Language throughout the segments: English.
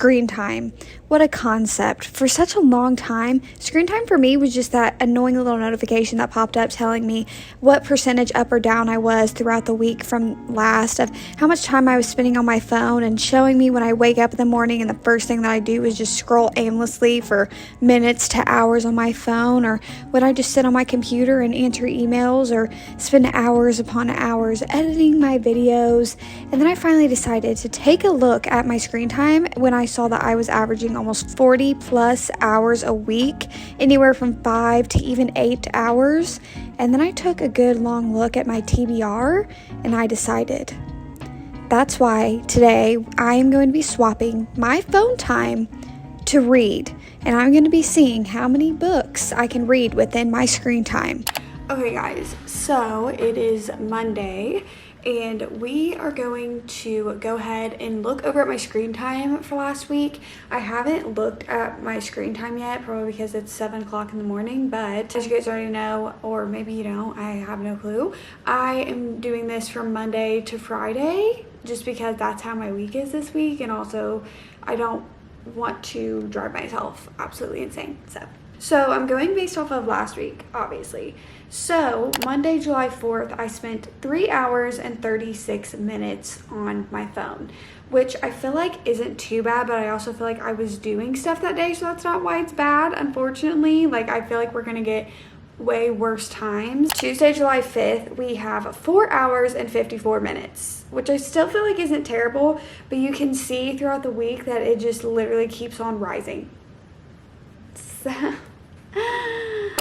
screen time. What a concept. For such a long time, screen time for me was just that annoying little notification that popped up telling me what percentage up or down I was throughout the week from last, of how much time I was spending on my phone, and showing me when I wake up in the morning and the first thing that I do is just scroll aimlessly for minutes to hours on my phone, or when I just sit on my computer and answer emails or spend hours upon hours editing my videos. And then I finally decided to take a look at my screen time when I saw that I was averaging almost 40 plus hours a week, anywhere from 5 to even 8 hours. And then I took a good long look at my TBR and I decided that's why today I am going to be swapping my phone time to read, and I'm going to be seeing how many books I can read within my screen time. Okay guys, so it is Monday and we are going to go ahead and look over at my screen time for last week. I haven't looked at my screen time yet, probably because it's 7 o'clock in the morning, but as you guys already know, or maybe you don't, I have no clue. I am doing this from Monday to Friday just because that's how my week is this week, and also I don't want to drive myself absolutely insane. So I'm going based off of last week, obviously. So Monday, July 4th, I spent 3 hours and 36 minutes on my phone, which I feel like isn't too bad, but I also feel like I was doing stuff that day, so that's not why it's bad, unfortunately. Like, I feel like we're gonna get way worse times. Tuesday, July 5th, we have 4 hours and 54 minutes, which I still feel like isn't terrible, but you can see throughout the week that it just literally keeps on rising. So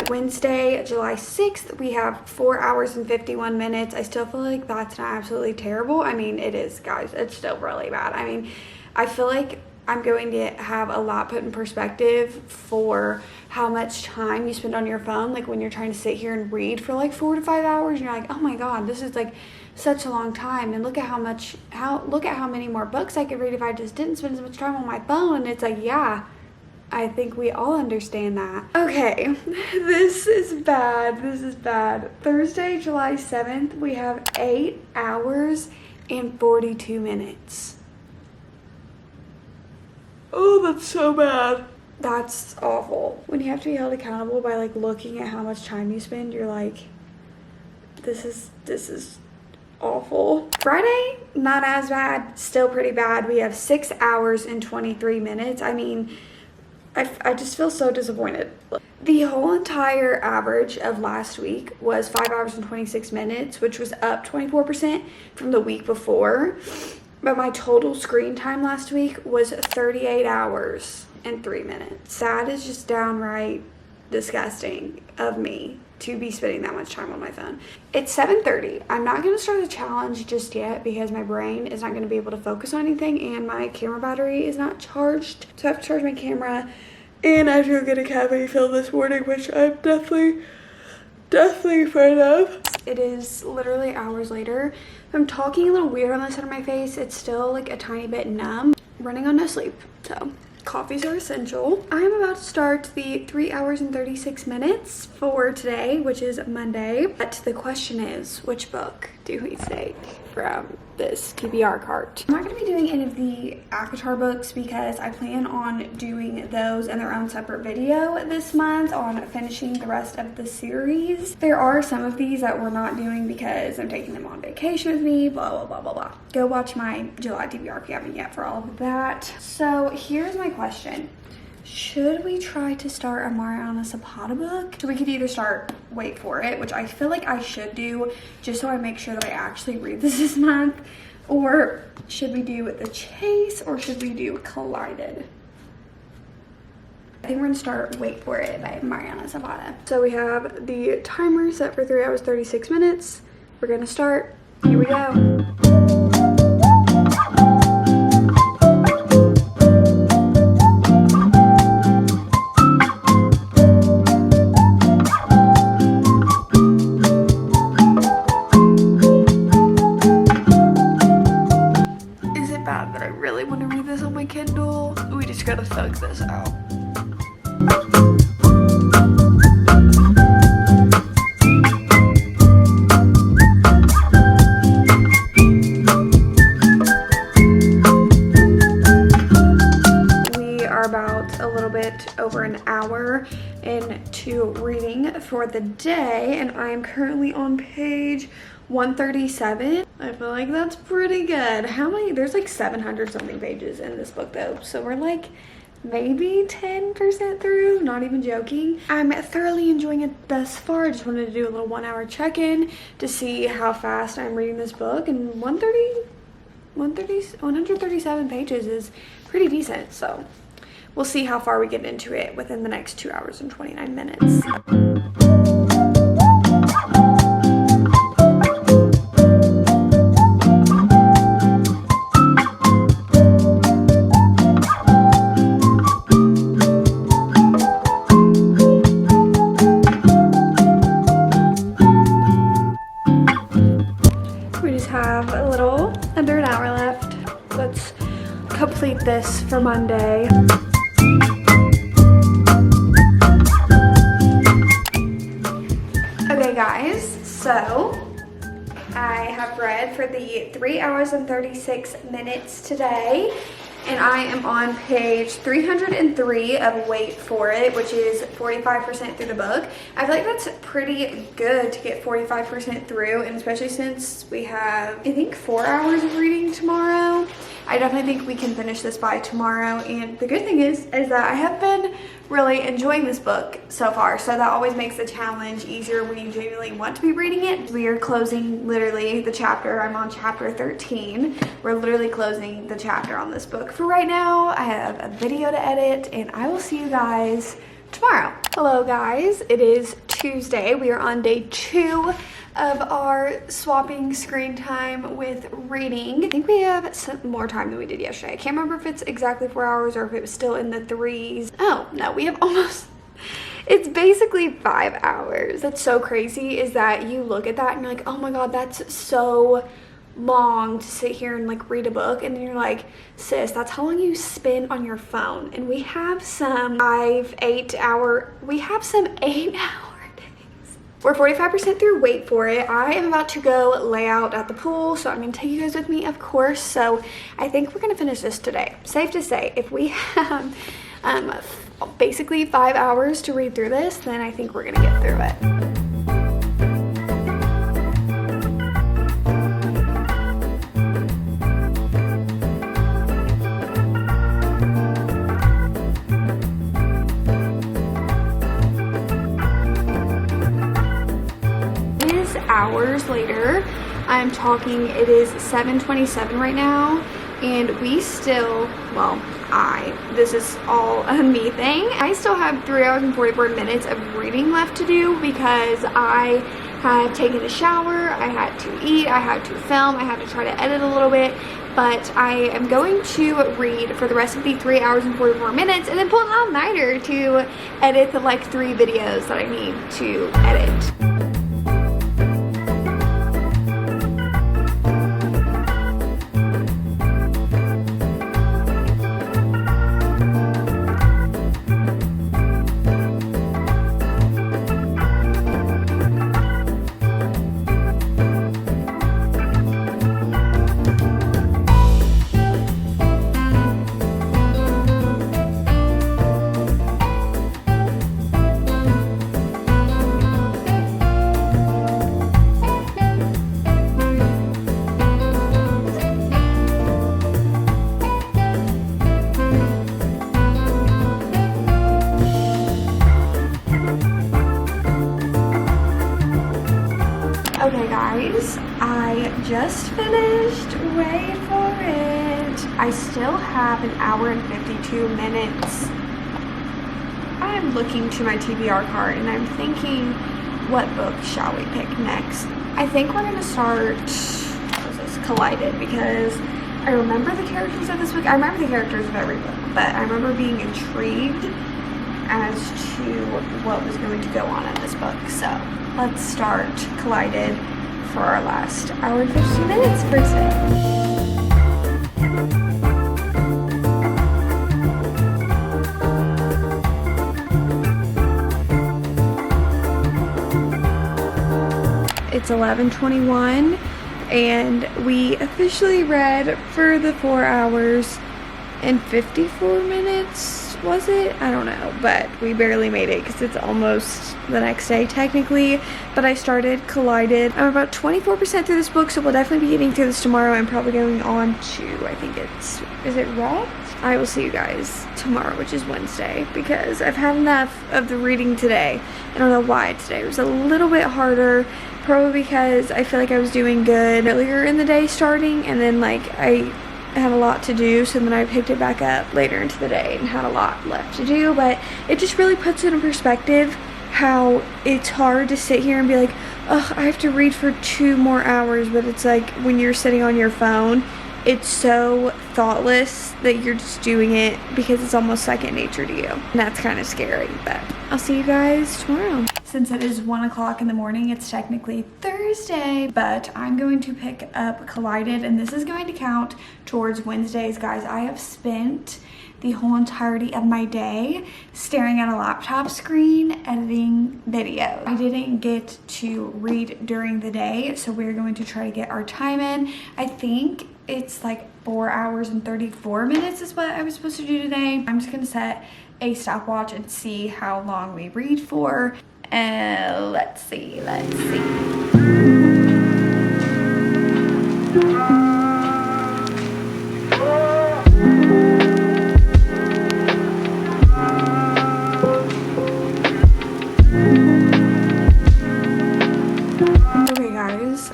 Wednesday, July 6th, we have 4 hours and 51 minutes. I still feel like that's not absolutely terrible. I mean, it is, guys. It's still really bad. I mean, I feel like I'm going to have a lot put in perspective for how much time you spend on your phone. Like, when you're trying to sit here and read for like 4 to 5 hours, and you're like, oh my god, this is like such a long time, and look at how many more books I could read if I just didn't spend as much time on my phone. And it's like, yeah, I think we all understand that. Okay, this is bad. This is bad. Thursday, July 7th, we have 8 hours and 42 minutes. Oh, that's so bad. That's awful. When you have to be held accountable by like looking at how much time you spend, you're like, this is awful. Friday, not as bad, still pretty bad. We have 6 hours and 23 minutes. I mean, I just feel so disappointed. The whole entire average of last week was 5 hours and 26 minutes, which was up 24% from the week before. But my total screen time last week was 38 hours and 3 minutes. That is just downright disgusting of me to be spending that much time on my phone. It's 7:30. I'm not going to start the challenge just yet because my brain is not going to be able to focus on anything, and my camera battery is not charged. So I have to charge my camera, and I have to go get a cavity filled this morning, which I'm definitely afraid of. It is literally hours later. I'm talking a little weird on the side of my face. It's still like a tiny bit numb. Running on no sleep, so coffees are essential. I'm about to start the 3 hours and 36 minutes for today, which is Monday. But the question is, which book do we take from this TBR cart? I'm not going to be doing any of the ACOTAR books because I plan on doing those in their own separate video this month on finishing the rest of the series. There are some of these that we're not doing because I'm taking them on vacation with me, blah, blah, blah, blah, blah. Go watch my July TBR if you haven't yet for all of that. So here's my question. Should we try to start a Mariana Zapata book? So we could either start Wait For It, which I feel like I should do just so I make sure that I actually read this month, or should we do The Chase, or should we do Collided? I think we're gonna start Wait For It by Mariana Zapata. So we have the timer set for 3 hours 36 minutes. We're gonna start. Here we go. Kindle. We just gotta thug this out. bit over an hour into reading for the day, and I am currently on page 137. I feel like that's pretty good. How many? There's like 700 something pages in this book though, so we're like maybe 10% through, not even joking. I'm thoroughly enjoying it thus far. I just wanted to do a little 1 hour check-in to see how fast I'm reading this book, and 137 pages is pretty decent, so we'll see how far we get into it within the next 2 hours and 29 minutes. Under an hour left. Let's complete this for Monday. Okay guys, so I have read for the 3 hours and 36 minutes today, and I am on page 303 of Wait For It, which is 45% through the book. I feel like that's pretty good to get 45% through, and especially since we have, I think, 4 hours of reading tomorrow. I definitely think we can finish this by tomorrow, and the good thing is that I have been really enjoying this book so far, so that always makes the challenge easier when you genuinely want to be reading it. We are closing literally the chapter. I'm on chapter 13. We're literally closing the chapter on this book. For right now, I have a video to edit, and I will see you guys tomorrow. Hello guys, it is Tuesday. We are on day 2 of our swapping screen time with reading. I think we have some more time than we did yesterday. I can't remember if it's exactly 4 hours or if it was still in the 3s. Oh no, we have almost, it's basically 5 hours. That's so crazy, is that you look at that and you're like, oh my god, that's so long to sit here and like read a book, and then you're like, sis, that's how long you spend on your phone. And we have some 8 hour days. We're 45% through Wait For It. I am about to go lay out at the pool, so I'm gonna take you guys with me, of course. So I think we're gonna finish this today. Safe to say, if we have basically 5 hours to read through this, then I think we're gonna get through it. Hours later, I'm talking, it is 7:27 right now, and we still, well, this is all a me thing. I still have 3 hours and 44 minutes of reading left to do, because I had taken a shower, I had to eat, I had to film, I had to try to edit a little bit, but I am going to read for the rest of the 3 hours and 44 minutes, and then pull an all-nighter to edit the like 3 videos that I need to edit. Okay guys, I just finished Wait For It. I still have an hour and 52 minutes. I'm looking to my TBR card and I'm thinking, what book shall we pick next? I think we're gonna start, what is this, Collided, because I remember the characters of this book. I remember the characters of every book, but I remember being intrigued as to what was going to go on in this book. So let's start Collided for our last hour and 15 minutes for today. It's 11:21 and we officially read for the 4 hours and 54 minutes, was it? I don't know, but we barely made it because it's almost the next day technically. But I started Collided. I'm about 24% through this book, so we'll definitely be getting through this tomorrow and probably going on to, I think is it Red? I will see you guys tomorrow, which is Wednesday, because I've had enough of the reading today. I don't know why today was a little bit harder, probably because I feel like I was doing good earlier in the day starting, and then like I had a lot to do, so then I picked it back up later into the day and had a lot left to do. But it just really puts it in perspective how it's hard to sit here and be like, oh, I have to read for 2 more hours, but it's like when you're sitting on your phone, it's so thoughtless that you're just doing it because it's almost second nature to you. And that's kind of scary, but I'll see you guys tomorrow. Since it is 1 o'clock in the morning, it's technically Thursday, but I'm going to pick up Collided, and this is going to count towards Wednesdays, guys. I have spent the whole entirety of my day staring at a laptop screen editing video. I didn't get to read during the day, so we're going to try to get our time in. I think it's like 4 hours and 34 minutes is what I was supposed to do today. I'm just gonna set a stopwatch and see how long we read for. Let's see.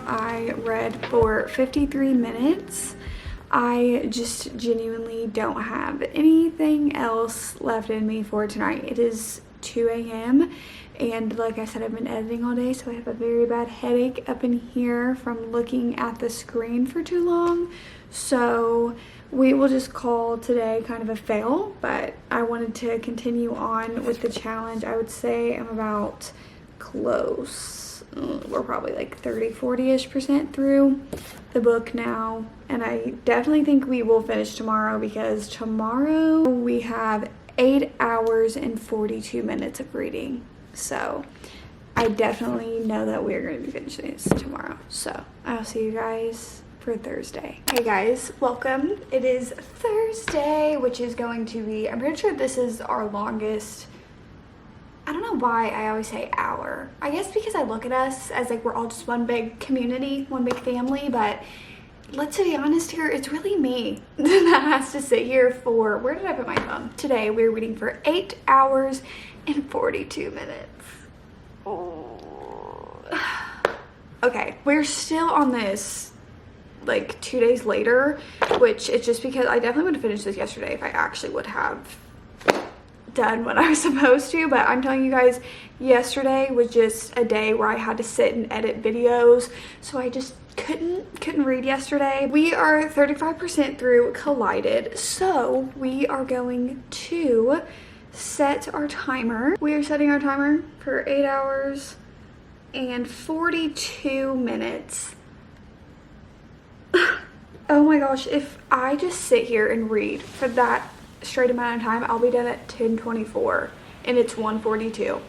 I read for 53 minutes. I just genuinely don't have anything else left in me for tonight. It is 2 a.m. and like I said, I've been editing all day, so I have a very bad headache up in here from looking at the screen for too long. So we will just call today kind of a fail, but I wanted to continue on with the challenge. I would say I'm about close. We're probably like 30-40-ish% through the book now, and I definitely think we will finish tomorrow, because tomorrow we have 8 hours and 42 minutes of reading. So I definitely know that we're going to be finishing this tomorrow. So I'll see you guys for Thursday. Hey guys, welcome. It is Thursday, which is going to be, I'm pretty sure this is our longest. I don't know why I always say hour. I guess because I look at us as like we're all just one big community, one big family, but let's be honest here, it's really me that has to sit here for, where did I put my phone? Today we're reading for 8 hours and 42 minutes. Oh. Okay, we're still on this like 2 days later, which it's just because I definitely would have finished this yesterday if I actually would have done what I was supposed to. But I'm telling you guys, yesterday was just a day where I had to sit and edit videos, so I just couldn't read yesterday. We are 35% through Collided, so we are going to set our timer. We are setting our timer for 8 hours and 42 minutes. Oh my gosh, if I just sit here and read for that straight amount of time, I'll be done at 10:24 and it's 1:42.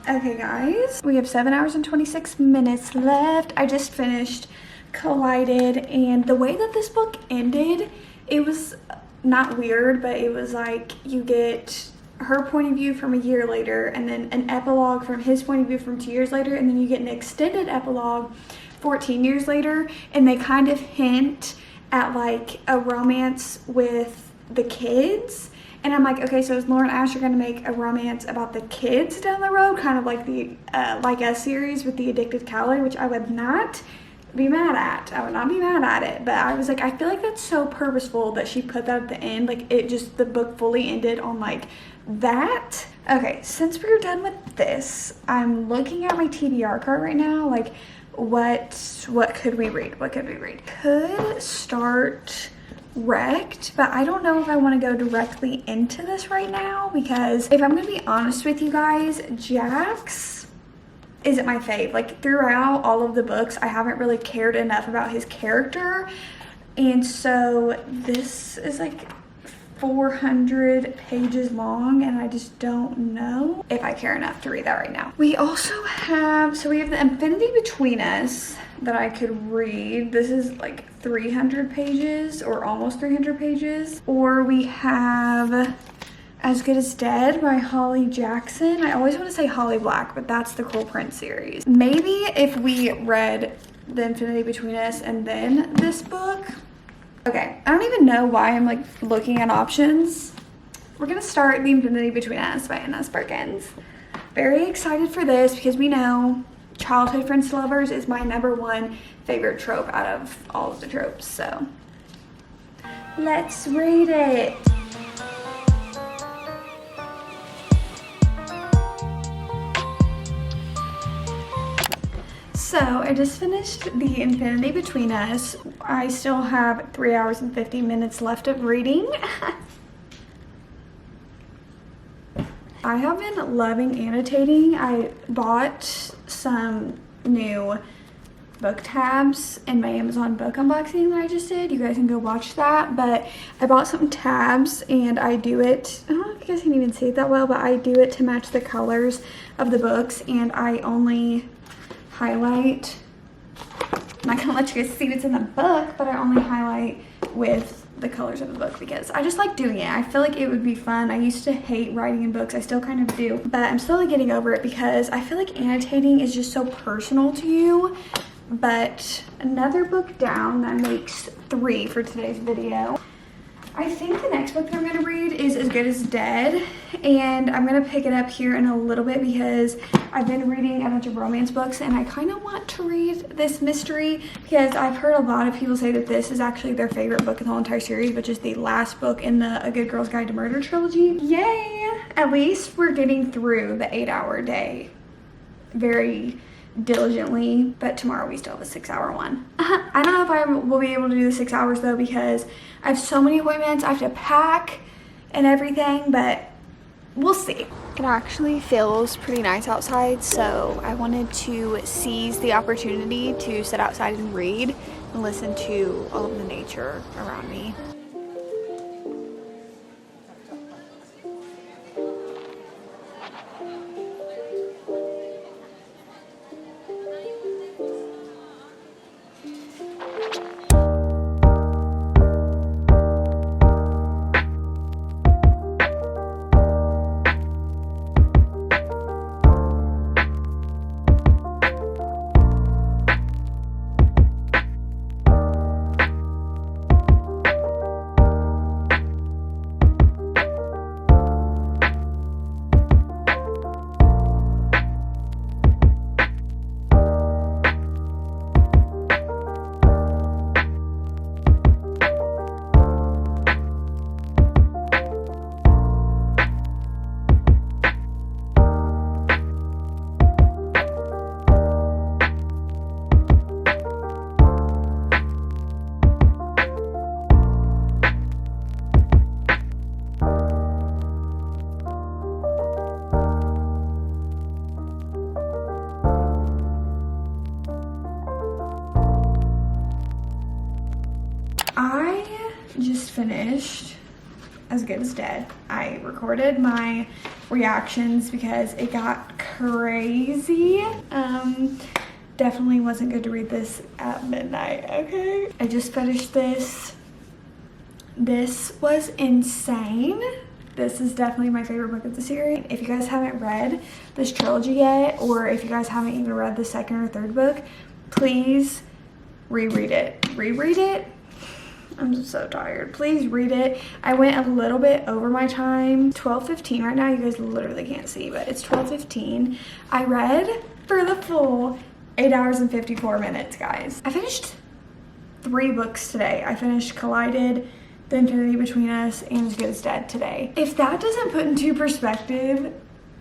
Okay guys, we have 7 hours and 26 minutes left. I just finished Collided, and the way that this book ended, it was not weird, but it was like you get her point of view from a year later, and then an epilogue from his point of view from 2 years later, and then you get an extended epilogue 14 years later, and they kind of hint at like a romance with the kids. And I'm like, okay, so is Lauren Asher going to make a romance about the kids down the road, kind of like the Like Us series with the addicted Callie, which I would not be mad at. I would not be mad at it, but I was like, I feel like that's so purposeful that she put that at the end. Like, it just, the book fully ended on like that. Okay, since we're done with this, I'm looking at my TBR card right now. Like, what could we read? What could we read? Could start Wrecked, but I don't know if I want to go directly into this right now, because if I'm going to be honest with you guys, Jax isn't my fave. Like, throughout all of the books, I haven't really cared enough about his character, and so this is like 400 pages long, and I just don't know if I care enough to read that right now. We also have, so we have The Infinity Between Us that I could read. This is like 300 pages or almost 300 pages. Or we have As Good as Dead by Holly Jackson. I always want to say Holly Black, but that's the Cruel Prince series. Maybe if we read The Infinity Between Us and then this book. Okay, I don't even know why I'm like looking at options. We're gonna start The Infinity Between Us by Anna Sparkins. Very excited for this because we know childhood friends to lovers is my #1 favorite trope out of all of the tropes, so let's read it. So I just finished The Infinity Between Us. I still have 3 hours and 50 minutes left of reading. I have been loving annotating. I bought some new book tabs in my Amazon book unboxing that I just did. You guys can go watch that. But I bought some tabs and I do it, I don't know if you guys can even see it that well, but I do it to match the colors of the books, and I only highlight, I'm not gonna let you guys see what's in the book, but I only highlight with the colors of the book because I just like doing it. I feel like it would be fun. I used to hate writing in books. I still kind of do, but I'm slowly getting over it because I feel like annotating is just so personal to you. But another book down, that makes 3 for today's video. I think the next book that I'm gonna read is As Good as Dead, and I'm gonna pick it up here in a little bit because I've been reading a bunch of romance books and I kind of want to read this mystery because I've heard a lot of people say that this is actually their favorite book in the whole entire series, which is the last book in the A Good Girl's Guide to Murder trilogy. Yay! At least we're getting through the 8-hour day very diligently, but tomorrow we still have a 6-hour one. I don't know if I will be able to do the 6 hours though because I have so many appointments. I have to pack and everything, but we'll see. It actually feels pretty nice outside, so I wanted to seize the opportunity to sit outside and read and listen to all of the nature around me. Finished As Good as Dead. I recorded my reactions because it got crazy. Definitely wasn't good to read this at midnight, okay? I just finished this. This was insane. This is definitely my favorite book of the series. If you guys haven't read this trilogy yet, or if you guys haven't even read the 2nd or 3rd book, please reread it. Reread it? I'm just so tired. Please read it. I went a little bit over my time. 12:15 right now. You guys literally can't see, but it's 12:15. I read for the full 8 hours and 54 minutes, guys. I finished 3 books today. I finished Collided, The Infinity Between Us, and As Good as Dead today. If that doesn't put into perspective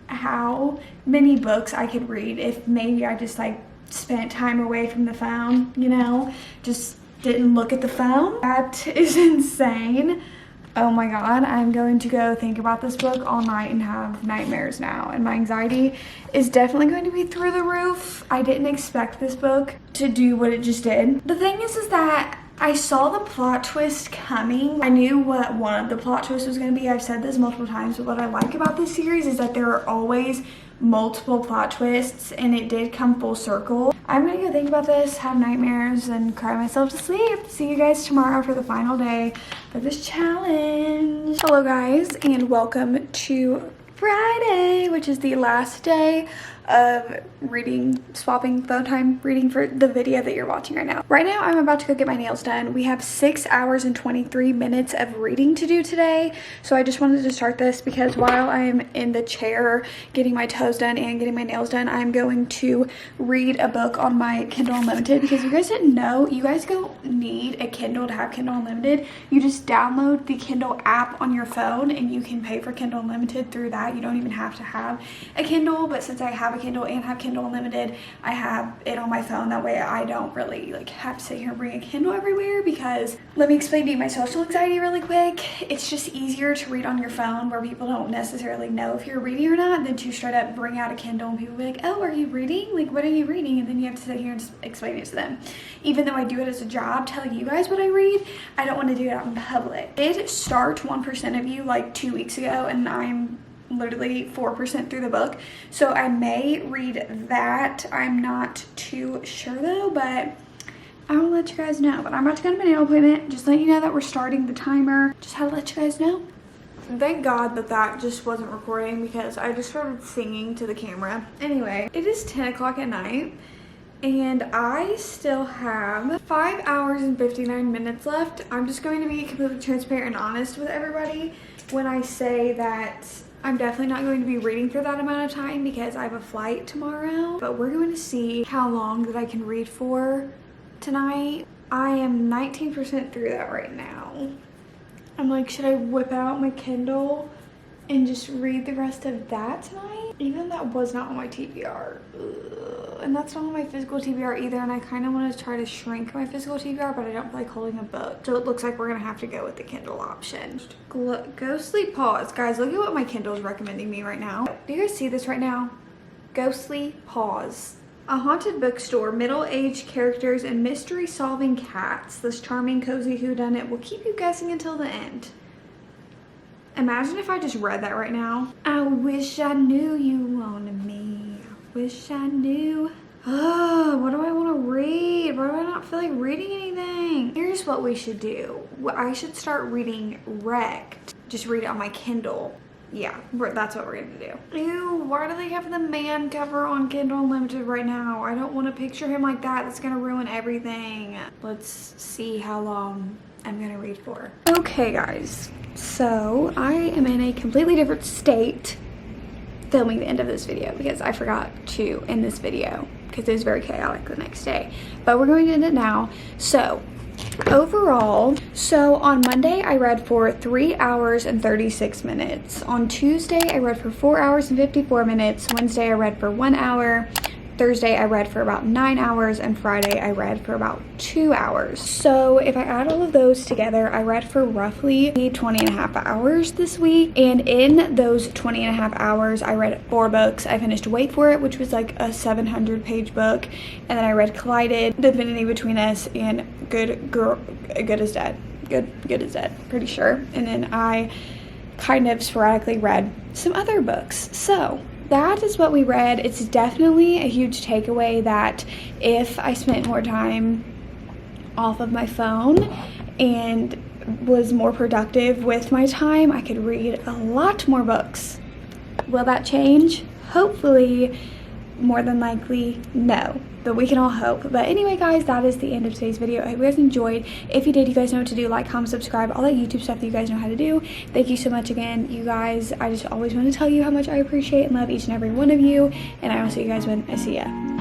how many books I could read if maybe I just like spent time away from the phone, you know, just didn't look at the phone. That is insane. Oh my god, I'm going to go think about this book all night and have nightmares now, and my anxiety is definitely going to be through the roof. I didn't expect this book to do what it just did. The thing is that I saw the plot twist coming. I knew what one of the plot twists was going to be. I've said this multiple times, but what I like about this series is that there are always multiple plot twists, and it did come full circle. I'm gonna go think about this, have nightmares, and cry myself to sleep. See you guys tomorrow for the final day of this challenge. Hello guys, and welcome to Friday, which is the last day of reading, swapping phone time, reading for the video that you're watching right now. Right now, I'm about to go get my nails done. We have 6 hours and 23 minutes of reading to do today. So I just wanted to start this because while I'm in the chair getting my toes done and getting my nails done, I'm going to read a book on my Kindle Unlimited, because if you guys didn't know, you guys don't need a Kindle to have Kindle Unlimited. You just download the Kindle app on your phone and you can pay for Kindle Unlimited through that. You don't even have to have a Kindle, but since I have a Kindle and have Kindle Unlimited, I have it on my phone. That way I don't really have to sit here and bring a Kindle everywhere, because let me explain to you my social anxiety really quick. It's just easier to read on your phone where people don't necessarily know if you're reading or not than to straight up bring out a Kindle and people be like, oh, are you reading? Like, what are you reading? And then you have to sit here and just explain it to them. Even though I do it as a job, telling you guys what I read, I don't want to do it out in public. I did start 1% of You like 2 weeks ago, and I'm literally 4% through the book, so I may read that. I'm not too sure though, but I will let you guys know. But I'm about to go to my nail appointment. Just let you know that we're starting the timer. Just had to let you guys know. Thank God that just wasn't recording, because I just started singing to the camera. Anyway, it is 10 o'clock at night and I still have 5 hours and 59 minutes left. I'm just going to be completely transparent and honest with everybody when I say that I'm definitely not going to be reading for that amount of time, because I have a flight tomorrow. But we're going to see how long that I can read for tonight. I am 19% through that right now. I'm like, should I whip out my Kindle and just read the rest of that tonight? Even that was not on my TBR. Ugh. And that's not on my physical TBR either, and I kind of want to try to shrink my physical TBR, but I don't feel like holding a book. So it looks like we're going to have to go with the Kindle option. Ghostly Pause. Guys, look at what my Kindle is recommending me right now. Do you guys see this right now? Ghostly Pause. A haunted bookstore, middle-aged characters, and mystery-solving cats. This charming, cozy whodunit will keep you guessing until the end. Imagine if I just read that right now. I wish I knew you wanted me. I wish I knew. Oh, what do I want to read? Why do I not feel like reading anything? Here's what we should do. I should start reading Wrecked. Just read it on my Kindle. Yeah, that's what we're gonna do. Ew, why do they have the man cover on Kindle Unlimited right now? I don't want to picture him like that. That's gonna ruin everything. Let's see how long I'm gonna read for. Okay guys, so I am in a completely different state filming the end of this video, because I forgot to end this video because it was very chaotic the next day. But we're going to end it now. So overall, on Monday I read for 3 hours and 36 minutes. On Tuesday I read for 4 hours and 54 minutes. Wednesday I read for 1 hour. Thursday I read for about 9 hours, and Friday I read for about 2 hours. So if I add all of those together, I read for roughly 20 and a half hours this week. And in those 20 and a half hours, I read 4 books. I finished Wait For It, which was like a 700-page book. And then I read Collided, Divinity Between Us, and Good as Dead, pretty sure. And then I kind of sporadically read some other books. So that is what we read. It's definitely a huge takeaway that if I spent more time off of my phone and was more productive with my time, I could read a lot more books. Will that change? Hopefully. More than likely, no. But we can all hope. But anyway, guys, that is the end of today's video. I hope you guys enjoyed. If you did, you guys know what to do. Like, comment, subscribe, all that YouTube stuff that you guys know how to do. Thank you so much again, you guys. I just always want to tell you how much I appreciate and love each and every one of you. And I will see you guys when I see ya.